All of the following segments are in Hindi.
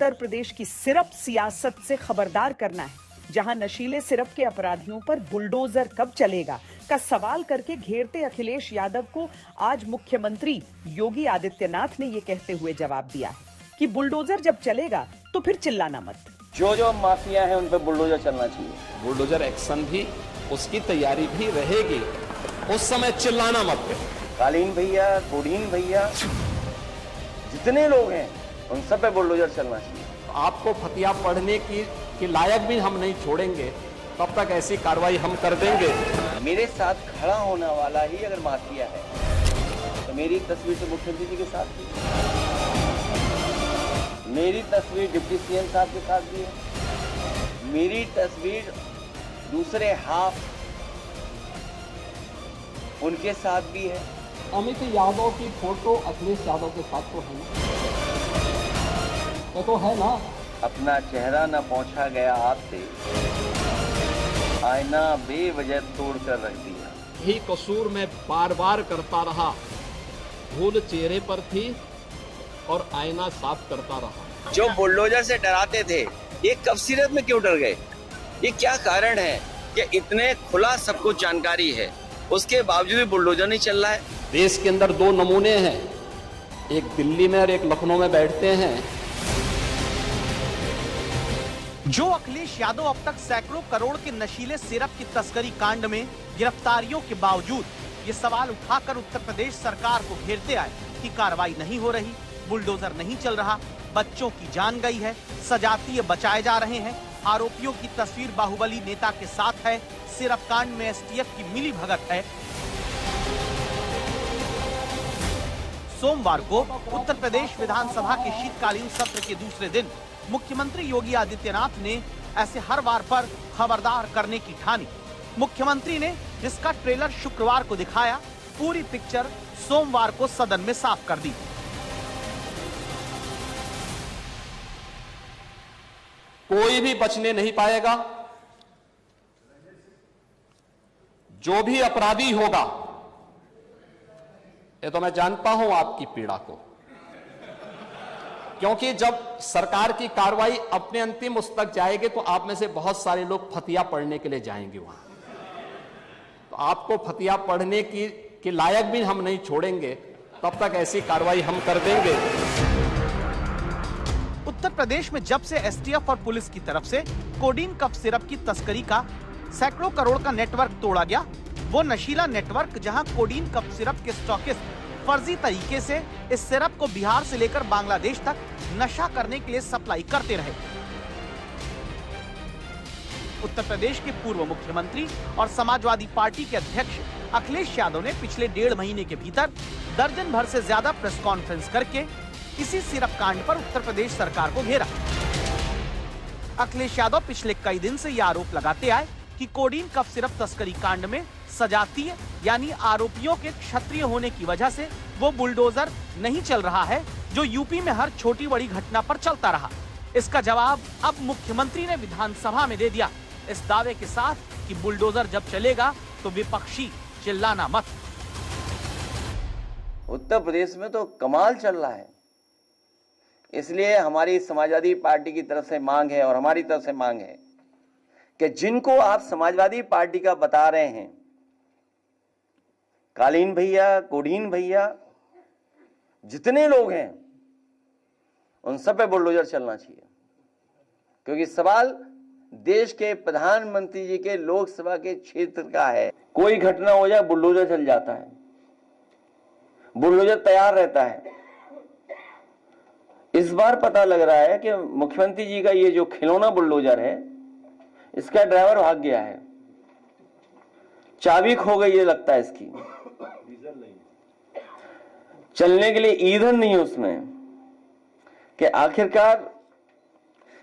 उत्तर प्रदेश की सिर्फ सियासत से खबरदार करना है। जहां नशीले सिरप के अपराधियों पर बुलडोजर कब चलेगा का सवाल करके घेरते अखिलेश यादव को आज मुख्यमंत्री योगी आदित्यनाथ ने यह कहते हुए जवाब दिया है कि बुलडोजर जब चलेगा तो फिर चिल्लाना मत। जो माफिया है उन पर बुलडोजर चलना चाहिए। बुलडोजर एक्शन भी, उसकी तैयारी भी रहेगी, उस समय चिल्लाना मत। कालीन भैया, कोडीन भैया, जितने लोग हैं उन सब पे बुलडोजर चलना चाहिए। आपको फतिया पढ़ने की लायक भी हम नहीं छोड़ेंगे, तब तक ऐसी कार्रवाई हम कर देंगे। मेरे साथ खड़ा होने वाला ही अगर माफिया है तो मेरी तस्वीर तो मुख्यमंत्री जी के साथ भी, मेरी तस्वीर डिप्टी सीएम साहब के साथ भी है, मेरी तस्वीर दूसरे हाफ उनके साथ भी है। अमित यादव की फोटो अखिलेश यादव के साथ तो है ना, तो है ना। अपना चेहरा न पहुंचा गया आपसे, आईना बेवजह तोड़कर रख दिया। यही कसूर मैं बार बार करता रहा, भूल चेहरे पर थी और आईना साफ करता रहा। जो बुलडोजर से डराते थे ये कब सीरत में क्यों डर गए? ये क्या कारण है कि इतने खुला सब कुछ जानकारी है उसके बावजूद भी बुलडोजर नहीं चल रहा है? देश के अंदर दो नमूने हैं, एक दिल्ली में और एक लखनऊ में बैठते हैं। जो अखिलेश यादव अब तक सैकड़ों करोड़ के नशीले सिरप की तस्करी कांड में गिरफ्तारियों के बावजूद ये सवाल उठाकर उत्तर प्रदेश सरकार को घेरते आए कि कार्रवाई नहीं हो रही, बुलडोजर नहीं चल रहा, बच्चों की जान गई है, सजातीय बचाए जा रहे हैं, आरोपियों की तस्वीर बाहुबली नेता के साथ है, सिरप कांड में एसटीएफ की मिली भगत है। सोमवार को उत्तर प्रदेश विधानसभा के शीतकालीन सत्र के दूसरे दिन मुख्यमंत्री योगी आदित्यनाथ ने ऐसे हर बार पर खबरदार करने की ठानी। मुख्यमंत्री ने जिसका ट्रेलर शुक्रवार को दिखाया, पूरी पिक्चर सोमवार को सदन में साफ कर दी। कोई भी बचने नहीं पाएगा, जो भी अपराधी होगा, ये तो मैं जानता हूं आपकी पीड़ा को, क्योंकि जब सरकार की कार्रवाई अपने अंतिम उस तक जाएगी तो आप में से बहुत सारे लोग फतिया पढ़ने के लिए जाएंगे वहां, तो आपको फतिया पढ़ने की लायक भी हम नहीं छोड़ेंगे, तब तक ऐसी कार्रवाई हम कर देंगे। उत्तर प्रदेश में जब से एसटीएफ और पुलिस की तरफ से कोडीन कफ सिरप की तस्करी का सैकड़ों करोड़ का नेटवर्क तोड़ा गया, वो नशीला नेटवर्क जहां कोडीन कफ सिरप के स्टॉकिस्ट फर्जी तरीके से इस सिरप को बिहार से लेकर बांग्लादेश तक नशा करने के लिए सप्लाई करते रहे। उत्तर प्रदेश के पूर्व मुख्यमंत्री और समाजवादी पार्टी के अध्यक्ष अखिलेश यादव ने पिछले 1.5 महीने के भीतर दर्जन भर से ज्यादा प्रेस कॉन्फ्रेंस करके इसी सिरप कांड पर उत्तर प्रदेश सरकार को घेरा। अखिलेश यादव पिछले कई दिन से यह आरोप लगाते आए कि कोडीन कफ सिरप तस्करी कांड में सजातीय यानी आरोपियों के क्षत्रिय होने की वजह से वो बुलडोजर नहीं चल रहा है जो यूपी में हर छोटी बड़ी घटना पर चलता रहा। इसका जवाब अब मुख्यमंत्री ने विधानसभा में दे दिया, इस दावे के साथ कि बुलडोजर जब चलेगा तो विपक्षी चिल्लाना मत। उत्तर प्रदेश में तो कमाल चल रहा है, इसलिए हमारी समाजवादी पार्टी की तरफ से मांग है और हमारी तरफ से मांग है कि जिनको आप समाजवादी पार्टी का बता रहे हैं, कालीन भैया, कोडीन भैया, जितने लोग हैं उन सब पे बुलडोजर चलना चाहिए, क्योंकि सवाल देश के प्रधानमंत्री जी के लोकसभा के क्षेत्र का है। कोई घटना हो जाए बुलडोजर चल जाता है, बुलडोजर तैयार रहता है। इस बार पता लग रहा है कि मुख्यमंत्री जी का ये जो खिलौना बुलडोजर है, इसका ड्राइवर भाग गया है, चाबी खो गई है लगता है इसकी, चलने के लिए ईंधन नहीं है उसमें, कि आखिरकार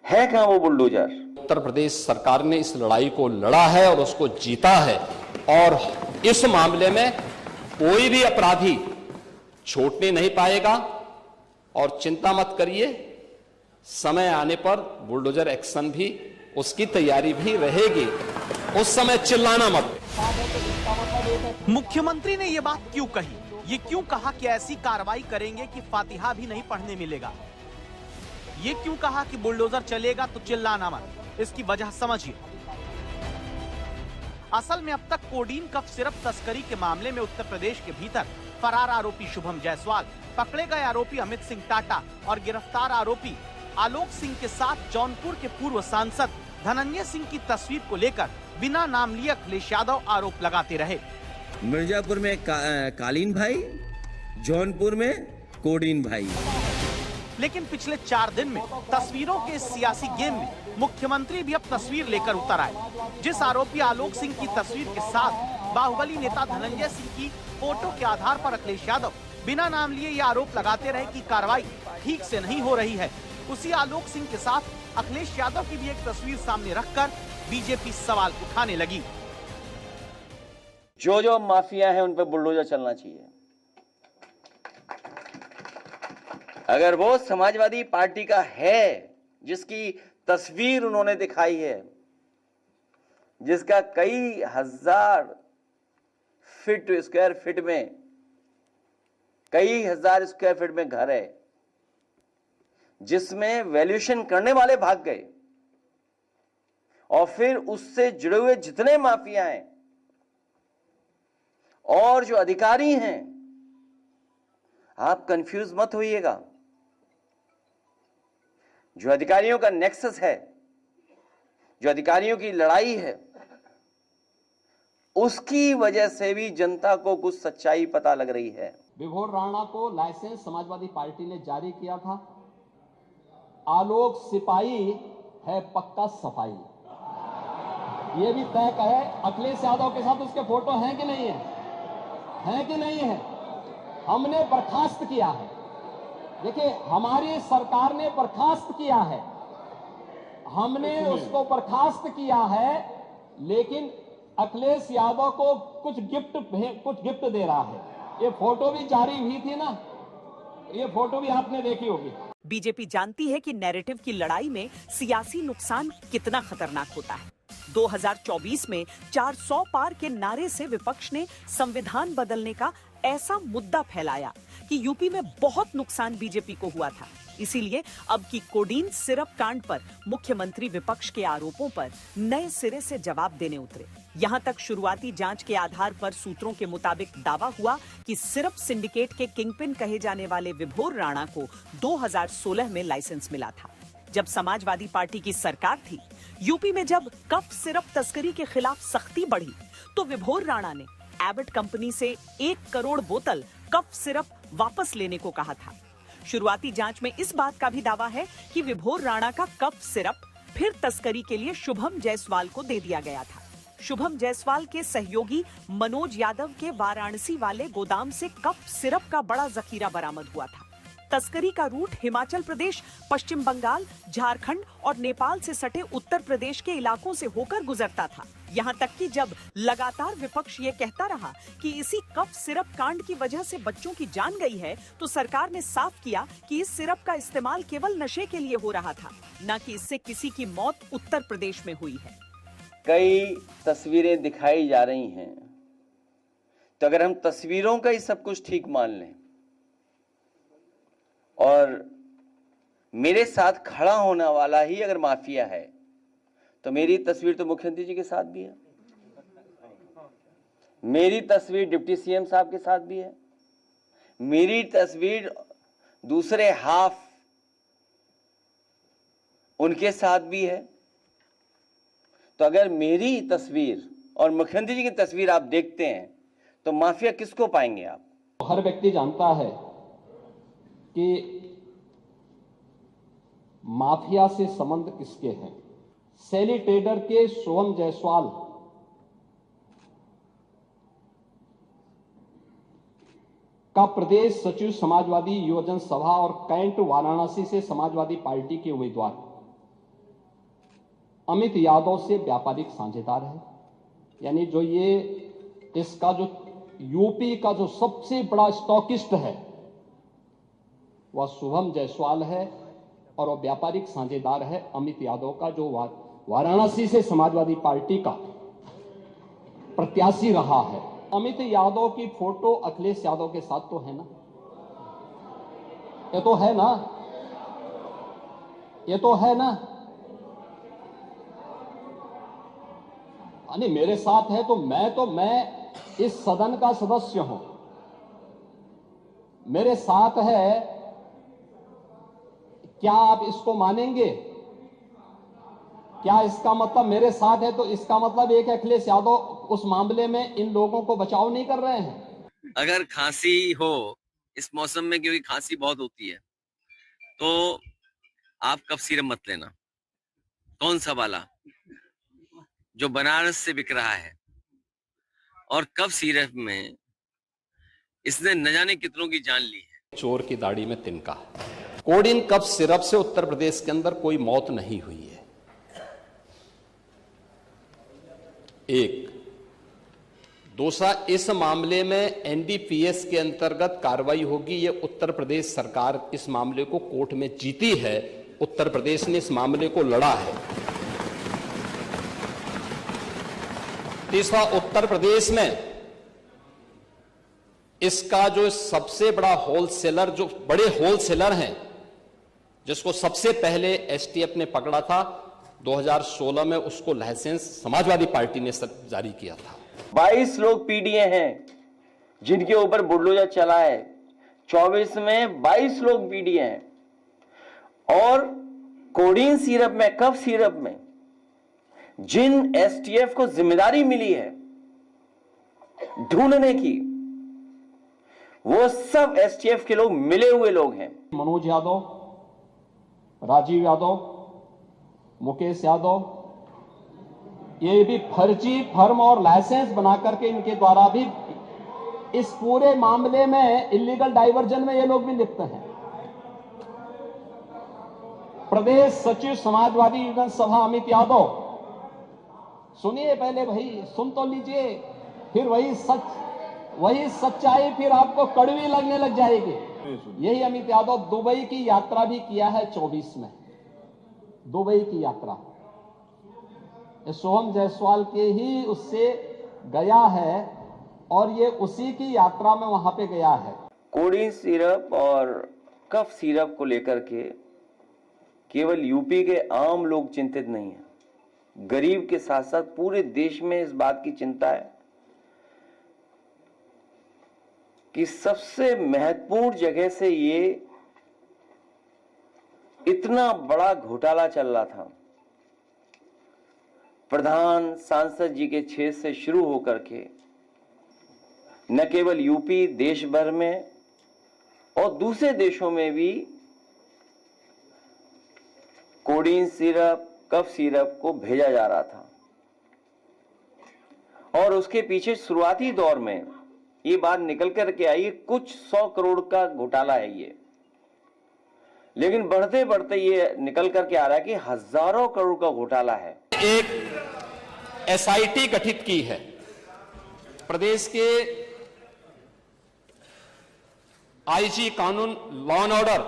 है कहां वो बुलडोजर। उत्तर प्रदेश सरकार ने इस लड़ाई को लड़ा है और उसको जीता है, और इस मामले में कोई भी अपराधी छूटने नहीं पाएगा। और चिंता मत करिए, समय आने पर बुलडोजर एक्शन भी, उसकी तैयारी भी रहेगी, उस समय चिल्लाना मत। मुख्यमंत्री ने ये बात क्यों कही? ये क्यों कहा कि ऐसी कार्रवाई करेंगे कि फातिहा भी नहीं पढ़ने मिलेगा? ये क्यों कहा कि बुलडोजर चलेगा तो चिल्लाना मत, इसकी वजह समझिए। असल में अब तक कोडीन कफ सिरप तस्करी के मामले में उत्तर प्रदेश के भीतर फरार आरोपी शुभम जायसवाल, पकड़े गए आरोपी अमित सिंह टाटा और गिरफ्तार आरोपी आलोक सिंह के साथ जौनपुर के पूर्व सांसद धनंजय सिंह की तस्वीर को लेकर बिना नाम लिए अखिलेश यादव आरोप लगाते रहे। मिर्जापुर में कालीन भाई, जौनपुर में कोडीन भाई। लेकिन पिछले 4 दिन में तस्वीरों के सियासी गेम में मुख्यमंत्री भी अब तस्वीर लेकर उतर आए। जिस आरोपी आलोक सिंह की तस्वीर के साथ बाहुबली नेता धनंजय सिंह की फोटो के आधार पर अखिलेश यादव बिना नाम लिए ये आरोप लगाते रहे कि कार्रवाई ठीक से नहीं हो रही है, उसी आलोक सिंह के साथ अखिलेश यादव की भी एक तस्वीर सामने रखकर बीजेपी सवाल उठाने लगी। जो जो माफिया है उन पर बुलडोजर चलना चाहिए। अगर वो समाजवादी पार्टी का है जिसकी तस्वीर उन्होंने दिखाई है, जिसका कई हजार स्क्वायर फीट में, कई हजार स्क्वायर फीट में घर है, जिसमें वैल्यूएशन करने वाले भाग गए, और फिर उससे जुड़े हुए जितने माफिया हैं और जो अधिकारी हैं, आप कंफ्यूज मत होइएगा। जो अधिकारियों का नेक्सस है, जो अधिकारियों की लड़ाई है, उसकी वजह से भी जनता को कुछ सच्चाई पता लग रही है। विभोर राणा को लाइसेंस समाजवादी पार्टी ने जारी किया था। आलोक सिपाही है पक्का सफाई, ये भी तय है। अखिलेश यादव के साथ उसके फोटो हैं कि नहीं है कि नहीं है? हमने बर्खास्त किया है। देखिए, हमारी सरकार ने बर्खास्त किया है, हमने उसको बर्खास्त किया है, लेकिन अखिलेश यादव को कुछ गिफ्ट दे रहा है। ये फोटो भी जारी हुई थी ना, ये फोटो भी आपने देखी होगी। बीजेपी जानती है कि नैरेटिव की लड़ाई में सियासी नुकसान कितना खतरनाक होता है। 2024 में 400 पार के नारे से विपक्ष ने संविधान बदलने का ऐसा मुद्दा फैलाया कि यूपी में बहुत नुकसान बीजेपी को हुआ था। इसीलिए अब की कोडीन सिरप कांड पर मुख्यमंत्री विपक्ष के आरोपों पर नए सिरे से जवाब देने उतरे। यहां तक शुरुआती जांच के आधार पर सूत्रों के मुताबिक दावा हुआ कि सिरप सिंडिकेट के किंगपिन कहे जाने वाले विभोर राणा को 2016 में लाइसेंस मिला था, जब समाजवादी पार्टी की सरकार थी। यूपी में जब कफ सिरप तस्करी के खिलाफ सख्ती बढ़ी तो विभोर राणा ने एबट कंपनी से 1 करोड़ बोतल कफ सिरप वापस लेने को कहा था। शुरुआती जांच में इस बात का भी दावा है कि विभोर राणा का कफ सिरप फिर तस्करी के लिए शुभम जायसवाल को दे दिया गया था। शुभम जायसवाल के सहयोगी मनोज यादव के वाराणसी वाले गोदाम से कफ सिरप का बड़ा जखीरा बरामद हुआ था। तस्करी का रूट हिमाचल प्रदेश, पश्चिम बंगाल, झारखंड और नेपाल से सटे उत्तर प्रदेश के इलाकों से होकर गुजरता था। यहाँ तक कि जब लगातार विपक्ष ये कहता रहा कि इसी कफ सिरप कांड की वजह से बच्चों की जान गई है, तो सरकार ने साफ किया कि इस सिरप का इस्तेमाल केवल नशे के लिए हो रहा था, न कि इससे किसी की मौत उत्तर प्रदेश में हुई है। कई तस्वीरें दिखाई जा रही हैं, तो अगर हम तस्वीरों का ही सब कुछ ठीक मान लें और मेरे साथ खड़ा होने वाला ही अगर माफिया है, तो मेरी तस्वीर तो मुख्यमंत्री जी के साथ भी है, मेरी तस्वीर डिप्टी सीएम साहब के साथ भी है, मेरी तस्वीर दूसरे हाफ उनके साथ भी है। तो अगर मेरी तस्वीर और मुख्यमंत्री जी की तस्वीर आप देखते हैं तो माफिया किसको पाएंगे आप? हर व्यक्ति जानता है कि माफिया से संबंध किसके हैं। सैली ट्रेडर के शुभम जायसवाल का प्रदेश सचिव समाजवादी युवजन सभा और कैंट वाराणसी से समाजवादी पार्टी के उम्मीदवार अमित यादव से व्यापारिक साझेदार है। यानी जो ये इसका जो यूपी का जो सबसे बड़ा स्टॉकिस्ट है वह शुभम जायसवाल है और वह व्यापारिक साझेदार है अमित यादव का, जो वाराणसी से समाजवादी पार्टी का प्रत्याशी रहा है। अमित यादव की फोटो अखिलेश यादव के साथ तो है ना, ये तो है ना। ये तो है ना, नहीं मेरे साथ है तो मैं इस सदन का सदस्य हूं, मेरे साथ है, क्या आप इसको मानेंगे? क्या इसका मतलब मेरे साथ है तो इसका मतलब एक अखिलेश यादव उस मामले में इन लोगों को बचाव नहीं कर रहे हैं? अगर खांसी हो इस मौसम में, क्योंकि खांसी बहुत होती है, तो आप कफ सिरप मत लेना। कौन सा वाला जो बनारस से बिक रहा है, और कफ सिरप में इसने न जाने कितनों की जान ली है। चोर की दाढ़ी में तिनका। कोडिन कफ सिरप से उत्तर प्रदेश के अंदर कोई मौत नहीं हुई है। एक दूसरा, इस मामले में एनडीपीएस के अंतर्गत कार्रवाई होगी। ये उत्तर प्रदेश सरकार इस मामले को कोर्ट में जीती है, उत्तर प्रदेश ने इस मामले को लड़ा है। तीसरा, उत्तर प्रदेश में इसका जो सबसे बड़ा होलसेलर, जो बड़े होलसेलर हैं, जिसको सबसे पहले एसटीएफ ने पकड़ा था 2016 में, उसको लाइसेंस समाजवादी पार्टी ने जारी किया था। 22 लोग पीडीए हैं जिनके ऊपर बुलडोजर चला है। 24 में 22 लोग पीडीए हैं। और कोडीन सिरप में, कफ सिरप में जिन एसटीएफ को जिम्मेदारी मिली है ढूंढने की, वो सब एसटीएफ के लोग मिले हुए लोग हैं। मनोज यादव, राजीव यादव, मुकेश यादव, ये भी फर्जी फर्म और लाइसेंस बना करके इनके द्वारा भी इस पूरे मामले में इलीगल डाइवर्जन में ये लोग भी लिप्त हैं। प्रदेश सचिव समाजवादी युवजन सभा अमित यादव, सुनिए पहले भाई, सुन तो लीजिए, फिर वही सच्चाई फिर आपको कड़वी लगने लग जाएगी। यही अमित यादव दुबई की यात्रा भी किया है 24 में, दुबई की यात्रा सोहम जायसवाल के ही उससे गया है, और ये उसी की यात्रा में वहां पे गया है। कोडीन सिरप और कफ सिरप को लेकर के केवल यूपी के आम लोग चिंतित नहीं हैं, गरीब के साथ साथ पूरे देश में इस बात की चिंता है कि सबसे महत्वपूर्ण जगह से ये इतना बड़ा घोटाला चल रहा था, प्रधान सांसद जी के क्षेत्र से शुरू होकर के न केवल यूपी, देश भर में और दूसरे देशों में भी कोडीन सिरप, कफ सिरप को भेजा जा रहा था। और उसके पीछे शुरुआती दौर में ये बात निकल करके आई, कुछ 100 करोड़ का घोटाला है ये, लेकिन बढ़ते बढ़ते ये निकल करके आ रहा है कि हजारों करोड़ का घोटाला है। एक एसआईटी गठित की है, प्रदेश के आईजी कानून लॉ एंड ऑर्डर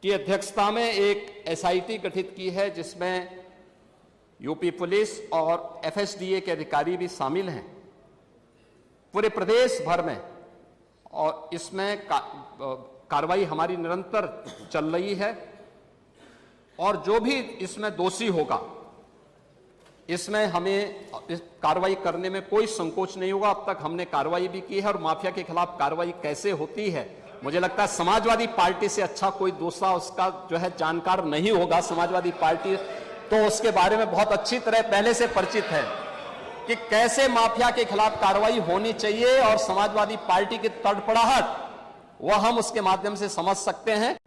की अध्यक्षता में एक एसआईटी गठित की है, जिसमें यूपी पुलिस और एफएसडीए के अधिकारी भी शामिल हैं पूरे प्रदेश भर में। और इसमें कार्रवाई हमारी निरंतर चल रही है, और जो भी इसमें दोषी होगा इसमें हमें इस कार्रवाई करने में कोई संकोच नहीं होगा। अब तक हमने कार्रवाई भी की है, और माफिया के खिलाफ कार्रवाई कैसे होती है, मुझे लगता है समाजवादी पार्टी से अच्छा कोई दूसरा उसका जो है जानकार नहीं होगा। समाजवादी पार्टी तो उसके बारे में बहुत अच्छी तरह पहले से परिचित है कि कैसे माफिया के खिलाफ कार्रवाई होनी चाहिए, और समाजवादी पार्टी की तड़पड़ाहट वह हम उसके माध्यम से समझ सकते हैं।